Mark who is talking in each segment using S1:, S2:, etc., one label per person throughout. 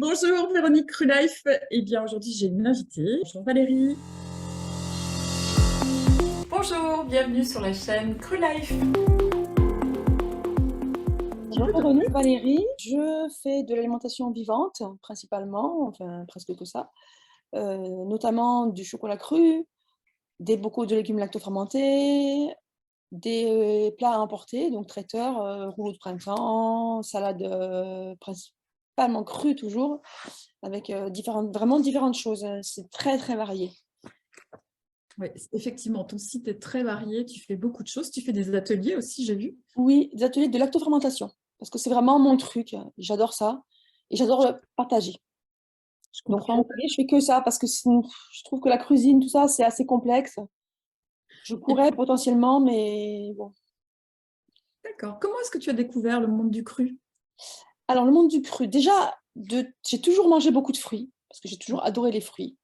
S1: Bonjour Véronique Crulife. Eh bien aujourd'hui j'ai une invitée. Bonjour Valérie. Bonjour, bienvenue sur la chaîne Crulife.
S2: Bonjour Véronique, Valérie, je fais de l'alimentation vivante principalement, enfin presque que ça, notamment du chocolat cru, des bocaux de légumes lactofermentés, des plats à emporter, donc traiteur, rouleau de printemps, salade principalement crue toujours, avec vraiment différentes choses. C'est très très varié.
S1: Oui, effectivement, ton site est très varié, tu fais beaucoup de choses, tu fais des ateliers aussi, j'ai vu.
S2: Oui, des ateliers de lactofermentation, parce que c'est vraiment mon truc, j'adore ça, et j'adore partager.
S1: Je
S2: Donc,
S1: comprends.
S2: je fais que ça parce que je trouve que la cuisine, tout ça, c'est assez complexe. Je
S1: Et puis,
S2: pourrais potentiellement, mais bon.
S1: d'accord. Comment est-ce que tu as découvert le monde du cru?
S2: Alors, le monde du cru, déjà, j'ai toujours mangé beaucoup de fruits, parce que j'ai toujours adoré les fruits.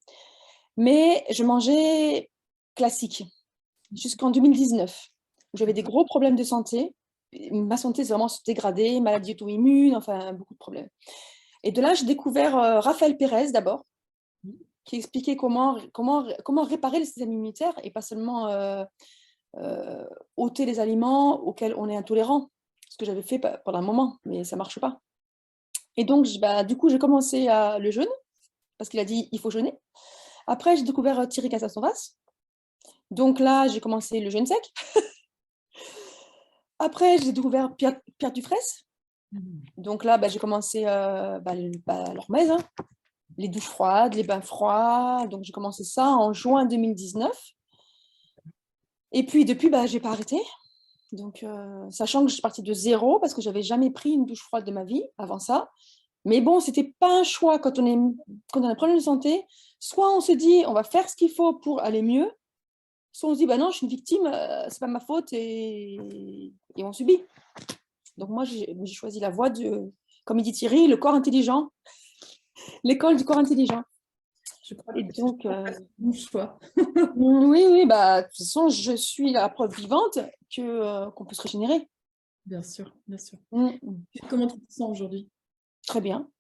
S2: Mais je mangeais classique, jusqu'en 2019, où j'avais des gros problèmes de santé. Ma santé s'est vraiment dégradée, maladie auto-immune, enfin, beaucoup de problèmes. Et de là, j'ai découvert Raphaël Pérez d'abord, qui expliquait comment réparer le système immunitaire et pas seulement ôter les aliments auxquels on est intolérant, ce que j'avais fait pendant un moment, mais ça ne marche pas. Et donc, du coup, j'ai commencé le jeûne, parce qu'il a dit il faut jeûner. Après, j'ai découvert Thierry Casasoras. Donc là, j'ai commencé le jeûne sec. Après, j'ai découvert Pierre Dufresne. Donc là, j'ai commencé l'hormèse, hein, les douches froides, les bains froids. Donc j'ai commencé ça en juin 2019. Et puis depuis, je n'ai pas arrêté. Donc, sachant que je suis partie de zéro, parce que j'avais jamais pris une douche froide de ma vie avant ça. Mais bon, c'était pas un choix quand on a un problème de santé. Soit on se dit, on va faire ce qu'il faut pour aller mieux, soit on se dit, bah non, je suis une victime, c'est pas ma faute et on subit. Donc moi, j'ai choisi la voie comme il dit Thierry, le corps intelligent, l'école du corps intelligent.
S1: Je crois
S2: Et
S1: que c'est
S2: donc,
S1: un bon choix.
S2: oui, oui, de toute façon, je suis la preuve vivante qu'on peut se régénérer.
S1: Bien sûr, bien sûr.
S2: Mm.
S1: Comment tu te sens aujourd'hui?
S2: Très bien.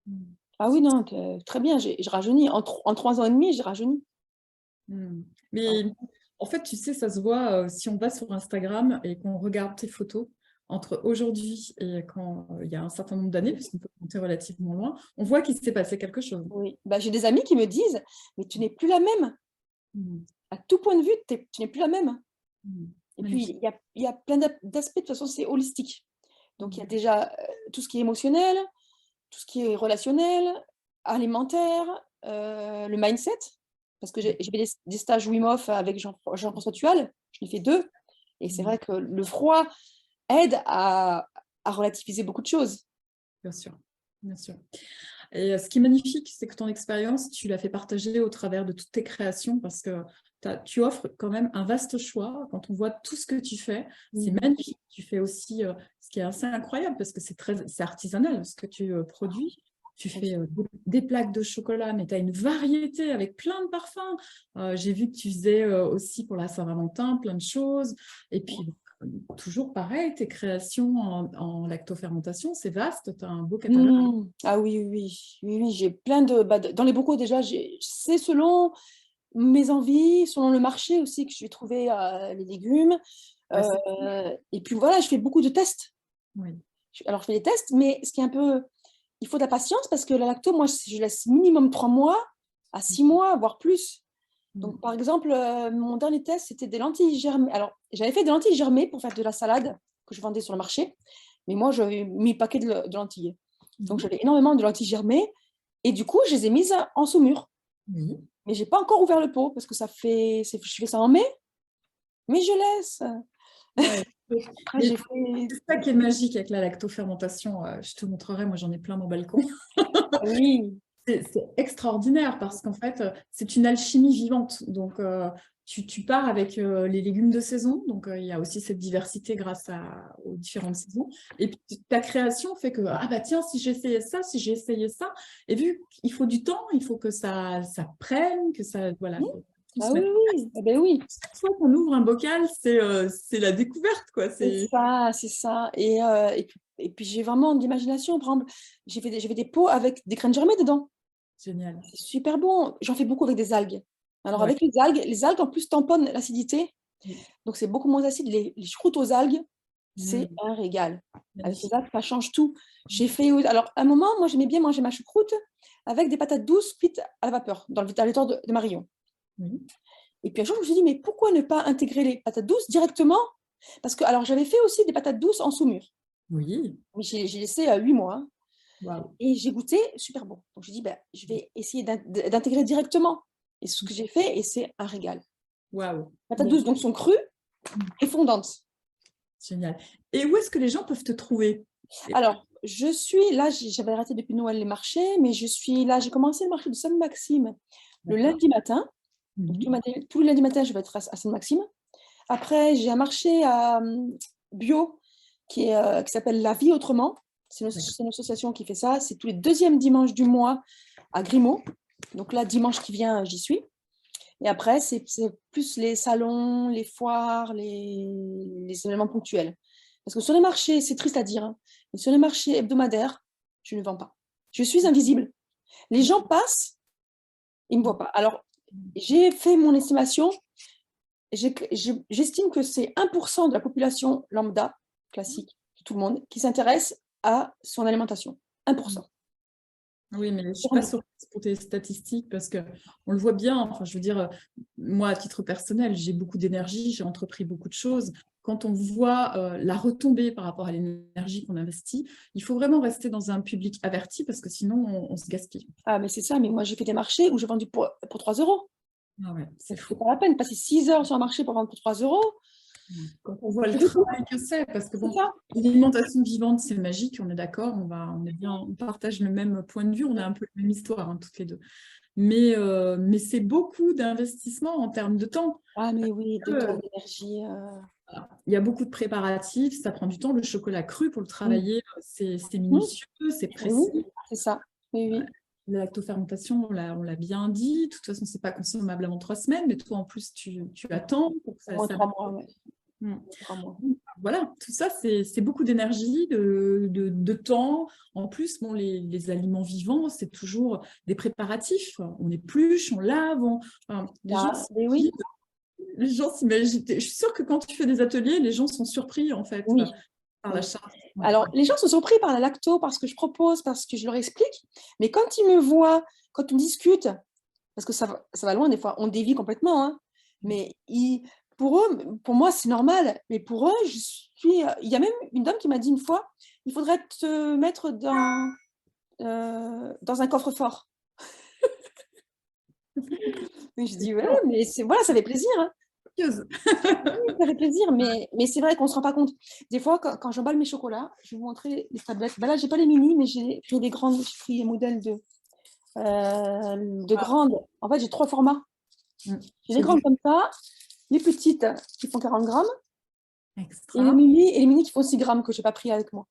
S1: Mm.
S2: Ah oui, non, très bien, j'ai rajeuni. En 3 ans et demi, j'ai rajeuni.
S1: Mm.
S2: Ah,
S1: Mais en fait, tu sais, ça se voit si on va sur Instagram et qu'on regarde tes photos entre aujourd'hui et quand il y a un certain nombre d'années, puisqu'on peut monter relativement loin, on voit qu'il s'est passé quelque chose.
S2: oui, j'ai des amis qui me disent, mais tu n'es plus la même.
S1: Mm.
S2: À tout point de vue, tu n'es plus la même.
S1: Mm.
S2: Et puis,
S1: Magnifique.
S2: il y a plein d'aspects, de toute façon, c'est holistique. Donc, il y a
S1: Mm.
S2: déjà tout ce qui est émotionnel, tout ce qui est relationnel, alimentaire, le mindset, parce que j'ai fait des stages Wim Hof avec Jean-François Tual, je l'ai fait 2, et c'est
S1: Mm.
S2: vrai que le froid aide à relativiser beaucoup de choses.
S1: Bien sûr, bien sûr. Et ce qui est magnifique, c'est que ton expérience, tu l'as fait partager au travers de toutes tes créations parce que tu offres quand même un vaste choix. Quand on voit tout ce que tu fais, c'est magnifique. Tu fais aussi ce qui est assez incroyable parce que c'est artisanal ce que tu produis. Tu fais des plaques de chocolat, mais tu as une variété avec plein de parfums. J'ai vu que tu faisais aussi pour la Saint-Valentin plein de choses. Et puis, toujours pareil, tes créations en lactofermentation, c'est vaste, tu as un beau catalogue.
S2: Ah oui, oui, oui, oui, oui, j'ai plein dans les bocaux déjà, c'est selon mes envies, selon le marché aussi que je vais trouver les légumes.
S1: Ouais, c'est
S2: Et puis voilà, je fais beaucoup de tests.
S1: oui.
S2: Alors, je fais des tests, mais ce qui est un peu... Il faut de la patience parce que la lacto, moi, je laisse minimum 3 mois à 6 mois, voire plus. Donc, par exemple, mon dernier test, c'était des lentilles germées. Alors, j'avais fait des lentilles germées pour faire de la salade que je vendais sur le marché. Mais moi, j'avais mis paquet de lentilles. Donc,
S1: Mhm.
S2: j'avais énormément de lentilles germées. Et du coup, je les ai mises en saumure.
S1: Oui.
S2: Mais j'ai pas encore ouvert le pot parce que je fais ça en mai, mais je laisse.
S1: Ouais.
S2: Après,
S1: Mais
S2: j'ai fait...
S1: c'est ça qui est magique avec la lactofermentation. Je te montrerai, moi j'en ai plein dans mon balcon.
S2: Oui.
S1: C'est extraordinaire parce qu'en fait, c'est une alchimie vivante. Donc, tu pars avec les légumes de saison. Donc, il y a aussi cette diversité grâce aux différentes saisons. Et puis, ta création fait que, ah bah tiens, si j'essayais ça, si j'ai essayé ça. Et vu qu'il faut du temps, il faut que ça prenne, que ça, voilà,
S2: Hmm.
S1: que tout
S2: Ah
S1: se
S2: oui,
S1: mette.
S2: oui. Eh ben oui.
S1: Chaque fois qu'on ouvre un bocal, c'est la découverte, quoi.
S2: C'est ça, c'est ça. Et puis Et puis, j'ai vraiment de l'imagination. Par exemple, j'ai fait des pots avec des graines germées dedans.
S1: Génial.
S2: C'est super bon. J'en fais beaucoup avec des algues. Alors,
S1: Ouais.
S2: avec les algues, en plus, tamponnent l'acidité.
S1: Oui.
S2: Donc, c'est beaucoup moins acide. Les choucroutes aux algues, c'est
S1: Mm.
S2: un régal. Avec les
S1: Magnifique.
S2: algues, ça change tout. J'ai fait... Alors, à un moment, moi, j'aimais bien manger ma choucroute avec des patates douces cuites à la vapeur, dans le l'étang de Marion.
S1: Oui.
S2: Et puis, un jour, je me suis dit, mais pourquoi ne pas intégrer les patates douces directement? Parce que, alors, j'avais fait aussi des patates douces en saumure.
S1: Oui.
S2: Mais j'ai laissé 8 mois. Hein.
S1: Waouh.
S2: Et j'ai goûté, super bon. Donc, je dis, ben, je vais essayer d'intégrer directement. Et c'est ce que j'ai fait, et c'est un régal.
S1: Waouh.
S2: Les patates
S1: Bon,
S2: douces, donc, sont crues et fondantes.
S1: génial. Et où est-ce que les gens peuvent te trouver?
S2: Alors, je suis là, j'avais arrêté depuis Noël les marchés, mais je suis là, j'ai commencé le marché de Sainte-Maxime le
S1: D'accord.
S2: lundi matin. Donc,
S1: Mhm.
S2: tous les lundis matin, je vais être à Sainte-Maxime. Après, j'ai un marché bio qui s'appelle La Vie Autrement. C'est
S1: D'accord.
S2: une association qui fait ça. C'est tous les deuxièmes dimanches du mois à Grimaud. Donc là, dimanche qui vient, j'y suis. Et après, c'est plus les salons, les foires, les événements ponctuels. Parce que sur les marchés, c'est triste à dire, hein, mais sur les marchés hebdomadaires, je ne vends pas. Je suis invisible. Les gens passent, ils ne me voient pas. Alors, j'ai fait mon estimation. J'estime que c'est 1% de la population lambda, classique, de tout le monde, qui s'intéresse à son alimentation. 1%.
S1: Oui, mais je ne suis pas surprise pour tes statistiques parce qu'on le voit bien. Enfin, je veux dire, moi, à titre personnel, j'ai beaucoup d'énergie, j'ai entrepris beaucoup de choses. Quand on voit la retombée par rapport à l'énergie qu'on investit, il faut vraiment rester dans un public averti parce que sinon, on se gaspille.
S2: Ah, mais c'est ça, mais moi, j'ai fait des marchés où j'ai vendu pour 3 euros.
S1: Ah ouais, c'est
S2: C'est
S1: fou.
S2: pas la peine. Passer 6 heures sur un marché pour vendre pour 3 euros,
S1: Quand on voit le
S2: c'est beaucoup.
S1: travail que c'est, parce que
S2: C'est
S1: bon,
S2: ça.
S1: l'alimentation vivante, c'est magique, on est d'accord, on est bien, on partage le même point de vue, on a un peu la même histoire, hein, toutes les deux. Mais c'est beaucoup d'investissement en termes de temps.
S2: Ah, mais oui, de temps,
S1: Euh,
S2: d'énergie.
S1: Il y a beaucoup de préparatifs, ça prend du temps. Le chocolat cru, pour le
S2: Oui.
S1: travailler, c'est
S2: Mhm.
S1: minutieux, c'est
S2: Oui,
S1: précis.
S2: c'est ça. Oui, oui.
S1: La lactofermentation, on l'a bien dit. De toute façon, c'est pas consommable avant 3 semaines, mais toi, en plus, tu attends pour que
S2: Au moins
S1: ça
S2: 3 mois, ouais.
S1: Hmm.
S2: 3 mois.
S1: Voilà, tout ça, c'est beaucoup d'énergie, de temps. En plus, bon, les aliments vivants, c'est toujours des préparatifs. On épluche, on lave. Enfin,
S2: Ah, mais oui.
S1: les gens s'imaginent. Je suis sûre que quand tu fais des ateliers, les gens sont surpris, en fait,
S2: Oui.
S1: par la
S2: Oui.
S1: charge. Ouais.
S2: Alors, les gens sont surpris par la lacto, parce que je propose, parce que je leur explique. Mais quand ils me voient, quand on discute, parce que ça va loin des fois, on dévie complètement, hein, mais pour eux, pour moi, c'est normal. Mais pour eux, il y a même une dame qui m'a dit une fois, il faudrait te mettre dans un coffre-fort. Et je dis, ouais, mais voilà, ça fait plaisir. Hein.
S1: Curieuse.
S2: Ça fait plaisir, mais c'est vrai qu'on ne se rend pas compte. Des fois, quand j'emballe mes chocolats, je vais vous montrer les tablettes. Ben là, j'ai pas les mini, mais j'ai pris des grandes. J'ai pris un modèle de grandes. En fait, j'ai 3 formats. J'ai les
S1: C'est bien.
S2: grandes comme ça, les petites qui font 40 grammes,
S1: Extra.
S2: et les mini qui font 6 grammes que je n'ai pas pris avec moi.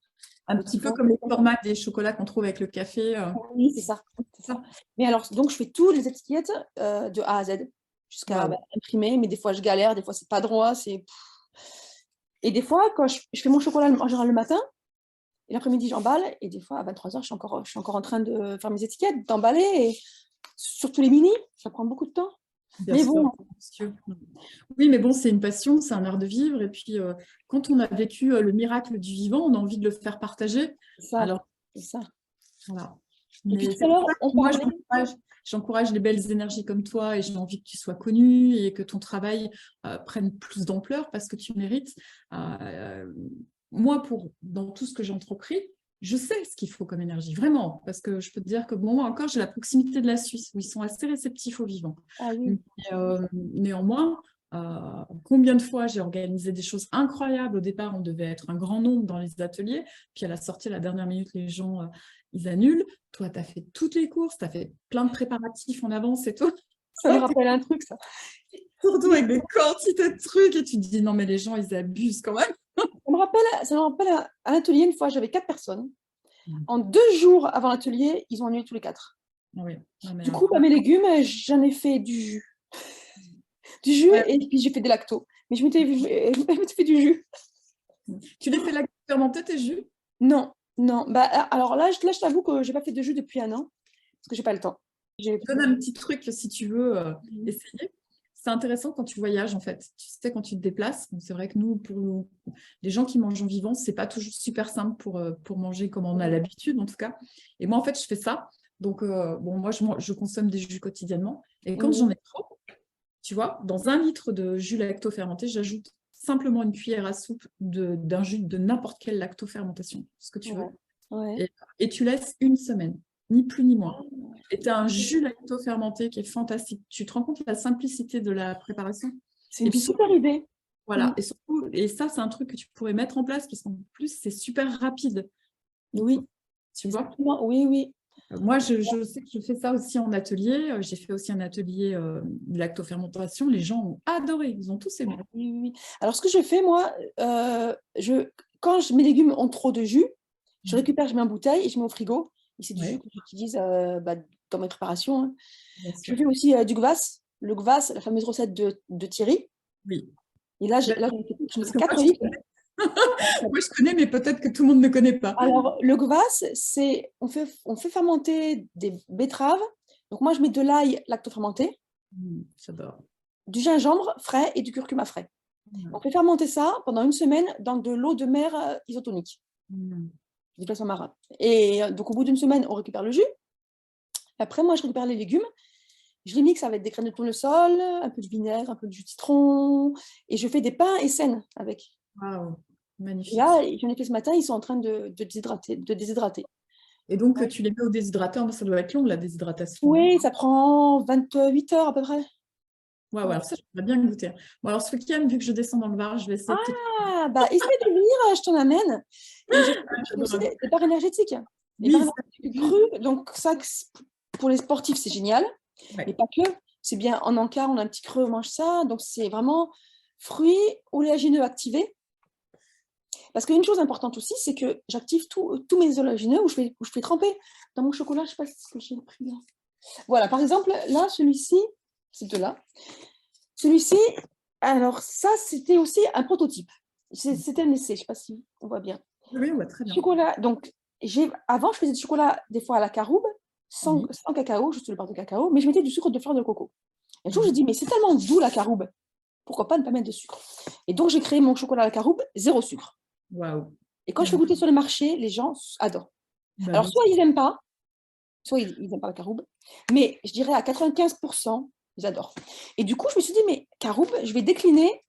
S1: Un
S2: Donc,
S1: petit
S2: ils
S1: peu
S2: font...
S1: comme les formats des chocolats qu'on trouve avec le café.
S2: Oui, c'est ça. C'est ça. Mais alors, donc, je fais toutes les étiquettes de A à Z jusqu'à
S1: Waouh.
S2: imprimer, mais des fois, je galère, des fois, c'est pas droit. Et des fois, quand je fais mon chocolat en général le matin, et l'après-midi, j'emballe, et des fois, à 23h, je suis encore en train de faire mes étiquettes, d'emballer, et surtout les mini, ça prend beaucoup de temps.
S1: Bien
S2: Mais
S1: sûr,
S2: bon,
S1: monsieur. Oui, mais bon, c'est une passion, c'est un art de vivre. Et puis, quand on a vécu le miracle du vivant, on a envie de le faire partager.
S2: c'est ça.
S1: Alors,
S2: C'est ça.
S1: voilà.
S2: Et puis
S1: Mais
S2: tout
S1: c'est
S2: à
S1: pour
S2: l'heure,
S1: ça
S2: on
S1: que moi,
S2: parlait.
S1: j'encourage les belles énergies comme toi et j'ai envie que tu sois connu et que ton travail prenne plus d'ampleur parce que tu mérites. Euh, Moi, dans tout ce que j'ai entrepris, je sais ce qu'il faut comme énergie, vraiment, parce que je peux te dire que bon, moi encore, j'ai la proximité de la Suisse où ils sont assez réceptifs aux vivants.
S2: Ah
S1: Mais,
S2: oui.
S1: néanmoins, combien de fois j'ai organisé des choses incroyables. Au départ, on devait être un grand nombre dans les ateliers, puis à la sortie, à la dernière minute, les gens, ils annulent. Toi, tu as fait toutes les courses, tu as fait plein de préparatifs en avance et tout.
S2: Ça me rappelle un truc, ça.
S1: Surtout avec des quantités de trucs et tu te dis non mais les gens ils abusent quand même.
S2: Ça me rappelle à l'atelier, une fois, j'avais 4 personnes. En 2 jours avant l'atelier, ils ont annulé tous les 4.
S1: Oui, non, mais
S2: Du coup, mes légumes, j'en ai fait du jus. Du jus,
S1: ouais.
S2: et puis j'ai fait des lactos. Mais je m'étais fait du jus.
S1: Tu les fais fermenter tes jus?
S2: Non, non. Bah, alors là, je t'avoue que j'ai pas fait de jus depuis 1 an parce que j'ai pas le temps.
S1: Je te donne un petit truc si tu veux essayer. C'est intéressant quand tu voyages, en fait. Tu sais, quand tu te déplaces, bon, c'est vrai que nous, pour les gens qui mangent en vivant, c'est pas toujours super simple pour manger comme on a l'habitude, en tout cas. Et moi, en fait, je fais ça. Donc, bon, moi, je consomme des jus quotidiennement. Et quand j'en ai trop, tu vois, dans 1 litre de jus lacto-fermenté, j'ajoute simplement une cuillère à soupe d'un jus de n'importe quelle lacto-fermentation, ce que tu veux.
S2: Ouais.
S1: Et tu laisses 1 semaine, ni plus ni moins. Et tu as un jus lacto-fermenté qui est fantastique. Tu te rends compte de la simplicité de la préparation?
S2: C'est
S1: Et
S2: une
S1: puis
S2: super idée.
S1: voilà, et surtout, et ça, c'est un truc que tu pourrais mettre en place parce qu'en plus, c'est super rapide.
S2: Oui,
S1: Tu vois?
S2: oui, oui.
S1: Moi, je sais que je fais ça aussi en atelier. J'ai fait aussi un atelier de lactofermentation. Les gens ont adoré, ils ont tous aimé.
S2: Oui, oui. Alors, ce que je fais, moi, quand mes légumes ont trop de jus, je récupère, je mets en bouteille et je mets au frigo. Et c'est du jus
S1: Ouais,
S2: que j'utilise dans mes préparations. Hein.
S1: bien
S2: Je
S1: sûr.
S2: fais aussi du kvass. Le kvass, la fameuse recette de Thierry.
S1: Oui.
S2: Et là,
S1: Ben,
S2: je mets
S1: parce que
S2: 4 litres.
S1: moi, je connais, mais peut-être que tout le monde ne connaît pas.
S2: Alors, le kvass, on fait fermenter des betteraves. Donc, moi, je mets de l'ail lactofermenté,
S1: J'adore.
S2: du gingembre frais et du curcuma frais. On fait fermenter ça pendant 1 semaine dans de l'eau de mer isotonique, du poisson marin. Et donc, au bout d'1 semaine, on récupère le jus. Après, moi, je récupère les légumes. Je les mixe avec des graines de tournesol, un peu de vinaigre, un peu de jus de citron. Et je fais des pains et seines avec.
S1: Waouh,
S2: Et
S1: magnifique.
S2: là, j'en ai fait ce matin, ils sont en train de déshydrater.
S1: Et donc, tu les mets au déshydrateur, ça doit être long, la déshydratation. Hein.
S2: Oui, ça prend 28 heures à peu près.
S1: Ouais, alors ça, j'aimerais bien goûter. Bon, alors, ce week-end, vu que je descends dans le Var, je vais essayer de te...
S2: Ah, bah, essaye de venir, je t'en amène. Et je fais aussi
S1: J'adore.
S2: des barres énergétiques. Des barres
S1: Oui, ça,
S2: énergétiques crues. Donc, ça, pour les sportifs, c'est génial. Mais
S1: ouais.
S2: pas que. C'est bien en encart, on a un petit creux, on mange ça. Donc, c'est vraiment fruits oléagineux activés. Parce qu'une chose importante aussi, c'est que j'active tous mes oléagineux où je fais tremper dans mon chocolat. Je ne sais pas ce que j'ai pris là. Voilà, par exemple, là, celui-ci, c'est de là. Celui-ci, alors ça, c'était aussi un prototype. C'était un essai, je ne sais pas si on voit bien.
S1: Oui, ouais, très bien.
S2: Chocolat, donc, avant, je faisais du chocolat des fois à la caroube, sans
S1: Oui.
S2: cacao, juste le beurre de cacao, mais je mettais du sucre de fleur de coco. Et un jour, j'ai
S1: Mhm.
S2: dit, mais c'est tellement doux la caroube, pourquoi pas ne pas mettre de sucre? Et donc, j'ai créé mon chocolat à la caroube, 0 sucre.
S1: Waouh.
S2: Et quand je fais
S1: Magnifique.
S2: goûter sur le marché, les gens adorent.
S1: Bah
S2: Alors,
S1: oui.
S2: soit ils n'aiment pas, soit ils n'aiment pas la caroube, mais je dirais à 95%, ils adorent. Et du coup, je me suis dit, mais caroube, je vais décliner.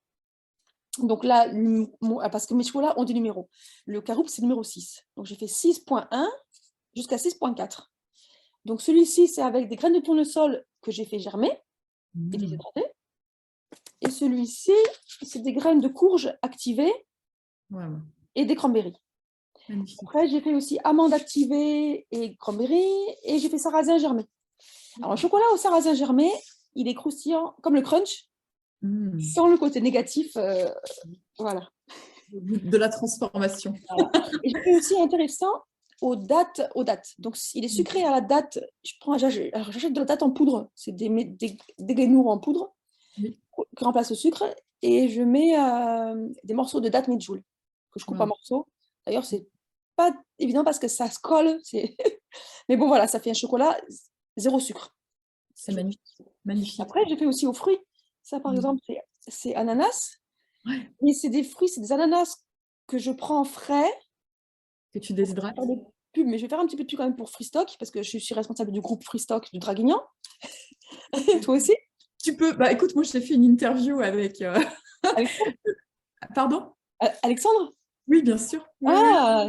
S2: Donc là, parce que mes chocolats ont des numéros. Le caroube, c'est le numéro 6. Donc j'ai fait 6.1 jusqu'à 6.4. Donc celui-ci, c'est avec des graines de tournesol que j'ai fait germer et déshydrater. Et celui-ci, c'est des graines de courge activées
S1: Waouh.
S2: et des cranberries.
S1: Magnifique.
S2: Après, j'ai fait aussi amandes activées et cranberries. Et j'ai fait sarrasin germé. Alors le chocolat au sarrasin germé, il est croustillant comme le crunch, sans le côté négatif. Voilà.
S1: De la transformation.
S2: Voilà. Et j'ai fait aussi intéressant aux dates. Donc, il est sucré à la date. J'achète de la date en poudre. C'est des guénours en poudre
S1: Oui.
S2: qui remplacent le sucre. Et je mets des morceaux de date medjool que je coupe en
S1: Wow.
S2: morceaux. D'ailleurs, c'est pas évident parce que ça se colle. Mais bon, voilà, ça fait un chocolat 0 sucre.
S1: C'est magnifique. Magnifique.
S2: Après, j'ai fait aussi aux fruits. Ça, par exemple, c'est ananas.
S1: Ouais.
S2: Mais c'est des fruits, c'est des ananas que je prends frais.
S1: Que tu déshydrates.
S2: Faire de pub, mais je vais faire un petit peu de pub quand même pour Freestock, parce que je suis responsable du groupe Freestock du Draguignan. Toi aussi?
S1: Tu peux. Bah écoute, moi, je t'ai fait une interview avec.
S2: Alexandre?
S1: Pardon?
S2: Alexandre?
S1: Oui, bien sûr. Oui, oui.
S2: Ah,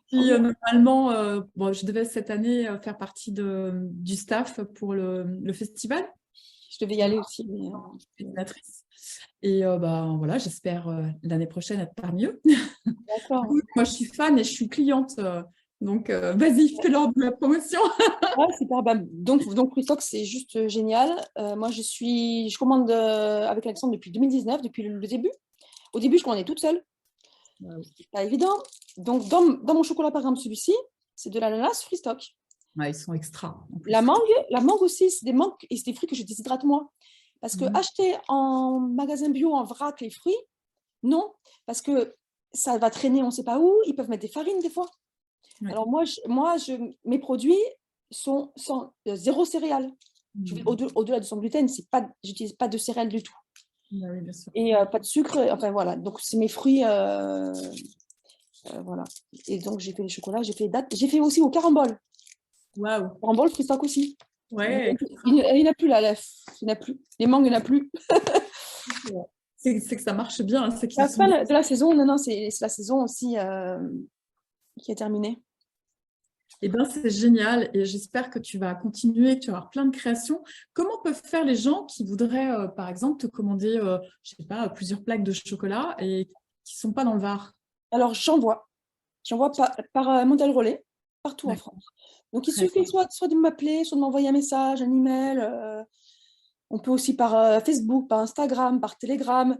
S1: Puis normalement, bon, je devais cette année faire partie du staff pour le festival.
S2: je devais y aller aussi.
S1: Coordinatrice. Et bah, voilà, j'espère l'année prochaine être parmi eux.
S2: D'accord.
S1: Moi, je suis fan et je suis cliente. Donc, vas-y, fais-leur de la promotion.
S2: Ouais, super. Bah, donc Freestock, c'est juste génial. Moi, je commande avec Alexandre depuis 2019, depuis le début. Au début, je commandais toute seule. C'est pas évident. Donc, dans mon chocolat, par exemple, celui-ci, c'est de l'ananas Freestock.
S1: Ouais, ils sont extra. En plus.
S2: La mangue aussi, c'est des mangues et c'est des fruits que je déshydrate moi. Parce que acheter en magasin bio, en vrac, les fruits, non. Parce que ça va traîner, on ne sait pas où. Ils peuvent mettre des farines des fois.
S1: Oui.
S2: Alors mes produits sont zéro céréales. Au-delà de son gluten, j'utilise pas de céréales du tout.
S1: Bah oui, bien sûr.
S2: Et pas de sucre, enfin voilà. Donc c'est mes fruits, voilà. Et donc j'ai fait les chocolats, j'ai fait dattes, j'ai fait aussi au carambole.
S1: Waouh.
S2: Carambole, fruits stock aussi.
S1: Ouais.
S2: Il n'y en a plus là, il n'y en a plus. Les mangues, il n'y en a plus.
S1: C'est que ça marche bien, c'est
S2: La
S1: qu'ils sont...
S2: fin de la saison, non, c'est la saison aussi qui est terminée.
S1: Eh bien, c'est génial et j'espère que tu vas continuer, que tu vas avoir plein de créations. Comment peuvent faire les gens qui voudraient, par exemple, te commander, je sais pas, plusieurs plaques de chocolat et qui ne sont pas dans le Var?
S2: Alors j'envoie par Mondial Relais, partout en
S1: D'accord.
S2: France. Donc il
S1: Très
S2: suffit soit de m'appeler, soit de m'envoyer un message, un email. On peut aussi par Facebook, par Instagram, par Telegram.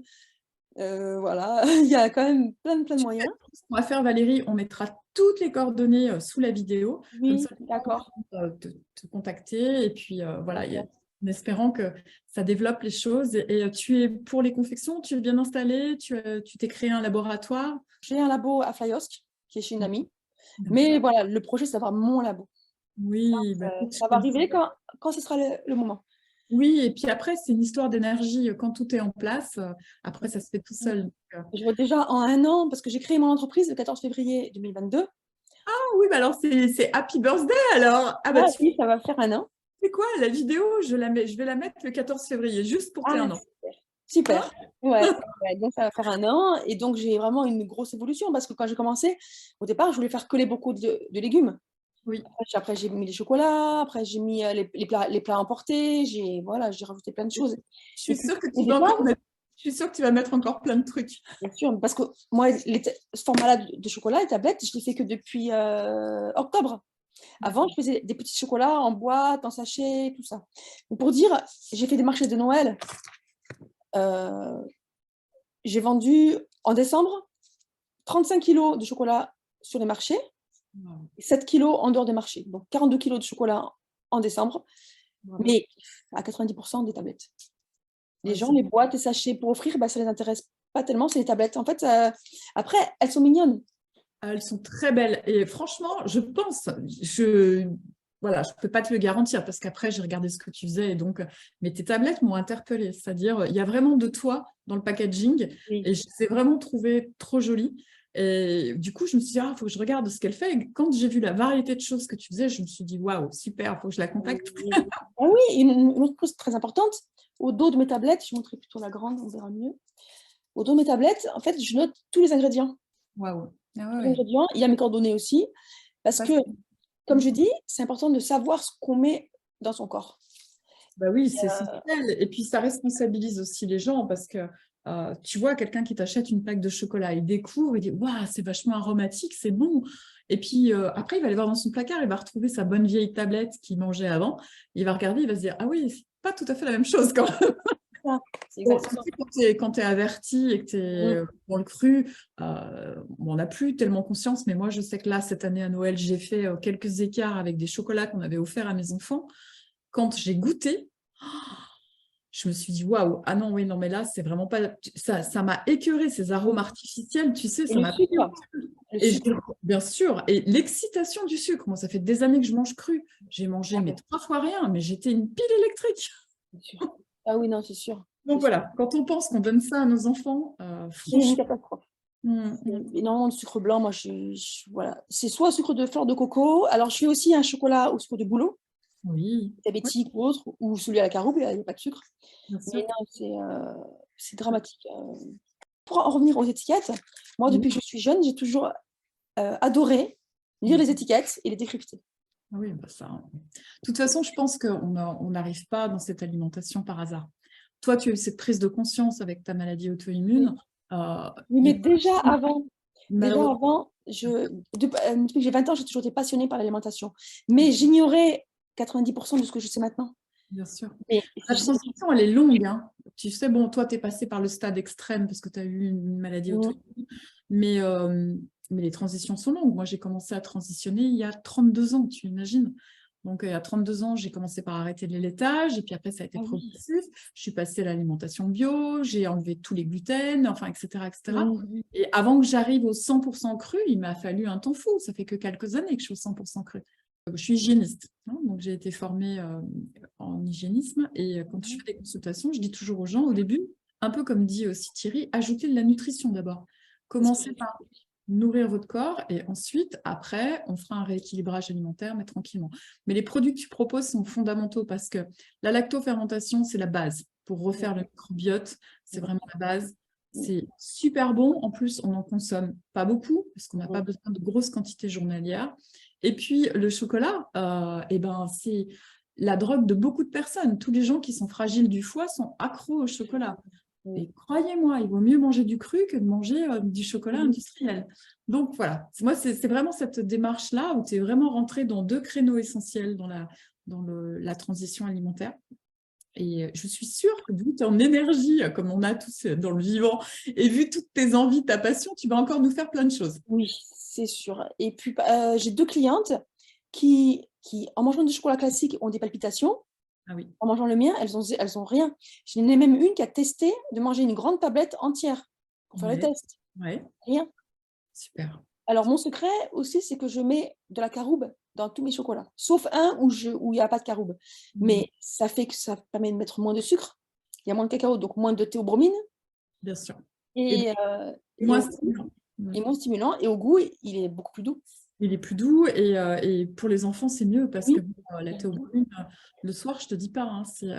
S2: Voilà, il y a quand même plein de moyens.
S1: Ce qu'on va faire, Valérie, on mettra toutes les coordonnées sous la vidéo. Comme
S2: Oui,
S1: ça, les gens
S2: d'accord.
S1: pourront te contacter. Et puis, voilà, en espérant que ça développe les choses. Et tu es pour les confections, tu es bien installée, tu t'es créé un laboratoire.
S2: J'ai un labo à Flyosque, qui est chez une
S1: D'accord.
S2: amie. Mais voilà, le projet, c'est d'avoir mon labo.
S1: Oui, bah, écoute,
S2: Ça va arriver quand ce sera le moment.
S1: oui, et puis après, c'est une histoire d'énergie. Quand tout est en place, après, ça se fait tout seul. Donc,
S2: Je vois déjà en un an, parce que j'ai créé mon entreprise le 14 février 2022.
S1: ah oui, bah alors c'est Happy Birthday alors. Ah bah
S2: Ah
S1: tu
S2: oui, ça va faire un an.
S1: sais quoi, la vidéo, je vais la mettre le 14 février, juste pour tes
S2: Ah,
S1: un an. Hein.
S2: super. Ouais, donc ça va faire un an. Et donc, j'ai vraiment une grosse évolution parce que quand j'ai commencé, au départ, je voulais faire que les bocaux de légumes.
S1: Oui,
S2: Après, j'ai mis les chocolats. Après, j'ai mis les plats emportés. Voilà, j'ai rajouté plein de choses.
S1: je suis
S2: Et puis,
S1: sûre que
S2: au
S1: tu vas
S2: départ,
S1: encore mettre, je suis sûre que tu vas mettre encore plein de trucs.
S2: bien sûr, parce que moi, ce format-là de chocolat, les tablettes, je ne les fais que depuis octobre. Avant, je faisais des petits chocolats en boîte, en sachet, tout ça. Et pour dire, j'ai fait des marchés de Noël. Euh, j'ai vendu en décembre 35 kilos de chocolat sur les marchés
S1: Wow.
S2: et 7 kilos en dehors des marchés. Donc 42 kilos de chocolat en décembre,
S1: Wow.
S2: mais à 90% des tablettes. Les
S1: Ouais,
S2: gens, les boîtes, les sachets pour offrir, bah, ça ne les intéresse pas tellement, c'est les tablettes. En fait, après, elles sont mignonnes.
S1: elles sont très belles. Et franchement, je pense, voilà, je ne peux pas te le garantir parce qu'après, j'ai regardé ce que tu faisais. Et donc, mais tes tablettes m'ont interpellée. C'est-à-dire, il y a vraiment de toi dans le packaging
S2: Oui.
S1: et je les ai vraiment trouvées trop jolies. Et du coup, je me suis dit, ah, il faut que je regarde ce qu'elle fait. Et quand j'ai vu la variété de choses que tu faisais, je me suis dit, waouh, super, il faut que je la contacte.
S2: Ah oui, une autre chose très importante, au dos de mes tablettes, je montrerai plutôt la grande, on verra mieux. Au dos de mes tablettes, en fait, je note tous les ingrédients.
S1: Waouh. Ah
S2: Tous
S1: ouais,
S2: les
S1: ouais.
S2: ingrédients, il y a mes coordonnées aussi, parce
S1: Ça,
S2: que, comme je dis, c'est important de savoir ce qu'on met dans son corps.
S1: bah oui,
S2: Et,
S1: c'est essentiel. Et puis, ça responsabilise aussi les gens parce que tu vois, quelqu'un qui t'achète une plaque de chocolat, il découvre, il dit, waouh, c'est vachement aromatique, c'est bon. Et puis, après, il va aller voir dans son placard, il va retrouver sa bonne vieille tablette qu'il mangeait avant. Il va regarder, il va se dire, ah oui, c'est pas tout à fait la même chose quand même.
S2: c'est
S1: Bon,
S2: exactement.
S1: surtout quand tu es averti et que tu es
S2: Mhm.
S1: dans le cru, on n'a plus tellement conscience. Mais moi, je sais que là, cette année à Noël, j'ai fait quelques écarts avec des chocolats qu'on avait offerts à mes enfants. Quand j'ai goûté, je me suis dit, waouh, ah non, oui, non, mais là, c'est vraiment pas. Ça m'a écœuré, ces arômes artificiels, tu sais,
S2: Et
S1: ça
S2: le
S1: m'a pris au
S2: sucre,
S1: cœur.
S2: le
S1: Et
S2: sucre.
S1: bien sûr, et l'excitation du sucre, moi, ça fait des années que je mange cru. J'ai mangé,
S2: Ah,
S1: mais
S2: ben,
S1: 3 fois rien, mais j'étais une pile électrique.
S2: c'est sûr. Ah oui, non, c'est sûr.
S1: Donc
S2: C'est sûr.
S1: voilà, quand on pense qu'on donne ça à nos enfants,
S2: C'est une
S1: franchement,
S2: catastrophe.
S1: mm.
S2: Énormément de sucre blanc, moi, voilà. C'est soit sucre de fleur de coco, alors je fais aussi un chocolat au sucre de bouleau,
S1: Oui, oui,
S2: diabétique ou autre, ou celui à la caroube, il n'y a pas de sucre.
S1: bien
S2: Mais
S1: sûr.
S2: non, c'est dramatique. Pour en revenir aux étiquettes, moi,
S1: Oui.
S2: depuis que je suis jeune, j'ai toujours adoré lire les
S1: Mm.
S2: étiquettes et les décrypter.
S1: Ah oui, bah ça. De toute façon, je pense qu'on n'arrive pas dans cette alimentation par hasard. Toi, tu as eu cette prise de conscience avec ta maladie auto-immune.
S2: Oui. Oui,
S1: Il y
S2: mais
S1: a
S2: déjà
S1: malheureusement.
S2: avant depuis que j'ai 20 ans, j'ai toujours été passionnée par l'alimentation. Mais j'ignorais 90% de ce que je sais maintenant.
S1: Bien sûr.
S2: Mais
S1: La transition, elle est longue, hein. Tu sais, bon, toi, tu es passé par le stade extrême parce que tu as eu une maladie auto-immune, mais, mais les transitions sont longues. Moi, j'ai commencé à transitionner il y a 32 ans, tu imagines. Donc, à 32 ans, j'ai commencé par arrêter le laitage, et puis après, ça a été
S2: Ah oui.
S1: progressif. Je suis passée à l'alimentation bio, j'ai enlevé tous les gluten, enfin, etc., etc.
S2: Mhm.
S1: Et avant que j'arrive au 100% cru, il m'a fallu un temps fou. Ça fait que quelques années que je suis au 100% cru. Je suis hygiéniste, hein, donc j'ai été formée en hygiénisme. Et quand je fais des consultations, je dis toujours aux gens, au début, un peu comme dit aussi Thierry, ajoutez de la nutrition d'abord.
S2: C'est ce que
S1: Commencez
S2: j'ai fait.
S1: par nourrir votre corps et ensuite, après, on fera un rééquilibrage alimentaire, mais tranquillement. Mais les produits que tu proposes sont fondamentaux parce que la lactofermentation, c'est la base. Pour refaire le microbiote, c'est vraiment la base. C'est super bon. En plus, on n'en consomme pas beaucoup parce qu'on n'a pas besoin de grosses quantités journalières. Et puis, le chocolat, eh ben, c'est la drogue de beaucoup de personnes. Tous les gens qui sont fragiles du foie sont accros au chocolat. Et croyez-moi, il vaut mieux manger du cru que de manger du chocolat industriel. Donc voilà, moi, c'est vraiment cette démarche-là où tu es vraiment rentré dans deux créneaux essentiels dans la transition alimentaire. Et je suis sûre que vu ton énergie, comme on a tous dans le vivant, et vu toutes tes envies, ta passion, tu vas encore nous faire plein de choses.
S2: Oui, c'est sûr. Et puis, j'ai 2 clientes qui, en mangeant du chocolat classique, ont des palpitations.
S1: Ah oui,
S2: En mangeant le mien, elles ont rien. J'en ai même une qui a testé de manger une grande tablette entière pour faire le
S1: ouais,
S2: test.
S1: ouais,
S2: Rien.
S1: super.
S2: Alors, mon secret aussi, c'est que je mets de la caroube dans tous mes chocolats, sauf un où il n'y a pas de caroube. Mais ça fait que ça permet de mettre moins de sucre, il y a moins de cacao, donc moins de théobromine,
S1: Bien sûr. Et donc,
S2: et,
S1: moins stimulant.
S2: moins stimulant, et au goût, il est beaucoup plus doux.
S1: Il est plus doux et pour les enfants, c'est mieux parce que
S2: Oui,
S1: bon, la théobromine, le soir, je te dis pas, hein, c'est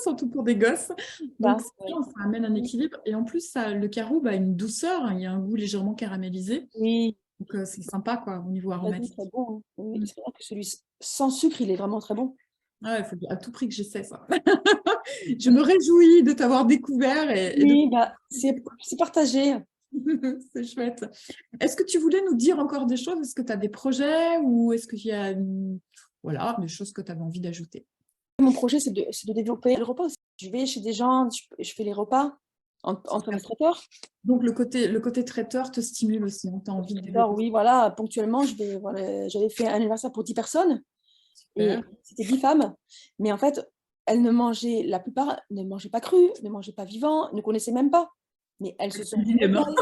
S1: surtout pour des gosses. Donc,
S2: ça,
S1: c'est
S2: oui.
S1: bien, ça amène un équilibre. Et en plus, le caroube a une douceur, hein, il y a un goût légèrement caramélisé.
S2: Oui,
S1: Donc, c'est sympa quoi, au niveau
S2: très doux,
S1: aromatique.
S2: très bon, hein. Oui,
S1: Mm.
S2: c'est vrai que celui sans sucre, il est vraiment très bon.
S1: Ah, il faut à tout prix que j'essaie ça. Je me réjouis de t'avoir découvert et de...
S2: Oui, bah, c'est partagé.
S1: C'est chouette. Est-ce que tu voulais nous dire encore des choses? Est-ce que tu as des projets ou est-ce qu'il y a voilà, des choses que tu avais envie d'ajouter?
S2: Mon projet, c'est de développer le repas aussi. Je vais chez des gens, je fais les repas en tant que traiteur.
S1: Donc, le côté traiteur te stimule aussi, tu as envie de
S2: Alors
S1: développer.
S2: oui, voilà, ponctuellement, voilà, j'avais fait un anniversaire pour 10 personnes et
S1: Super.
S2: c'était 10 femmes. Mais en fait, la plupart ne mangeaient pas cru, ne mangeaient pas vivant, ne connaissaient même pas. Mais elles se
S1: Le
S2: sont
S1: dilemme.
S2: régalées.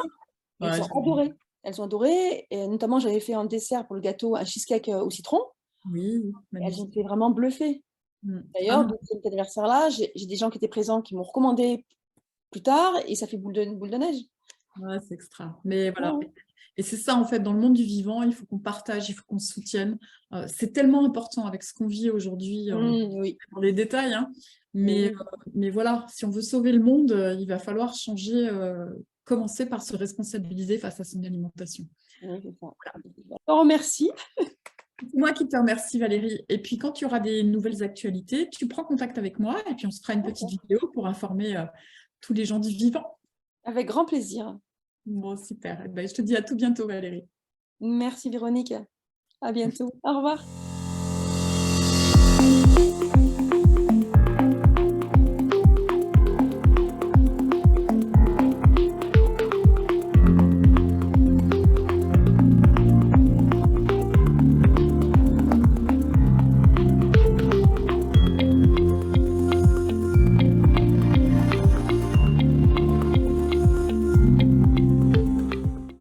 S2: Elles
S1: Ouais,
S2: ont adoré. Elles ont adoré. Et notamment, j'avais fait en dessert pour le gâteau un cheesecake au citron.
S1: oui,
S2: Et elles ont
S1: magnifique.
S2: été vraiment bluffées.
S1: Ah
S2: D'ailleurs,
S1: non,
S2: de cet anniversaire-là, j'ai des gens qui étaient présents qui m'ont recommandé plus tard et ça fait boule de neige.
S1: ouais, c'est extra. Mais voilà.
S2: Ouais.
S1: Et c'est ça, en fait, dans le monde du vivant, il faut qu'on partage, il faut qu'on se soutienne. C'est tellement important avec ce qu'on vit aujourd'hui,
S2: Oui.
S1: dans les détails, hein.
S2: Oui.
S1: Mais voilà, si on veut sauver le monde, il va falloir changer, commencer par se responsabiliser face à son alimentation.
S2: Oui, c'est ça. Je te remercie.
S1: C'est moi qui te remercie, Valérie. Et puis, quand tu auras des nouvelles actualités, tu prends contact avec moi et puis on se fera une petite vidéo pour informer tous les gens du vivant.
S2: Avec grand plaisir.
S1: Bon, super. Eh ben, je te dis à tout bientôt, Valérie.
S2: Merci Véronique. À bientôt. Au revoir.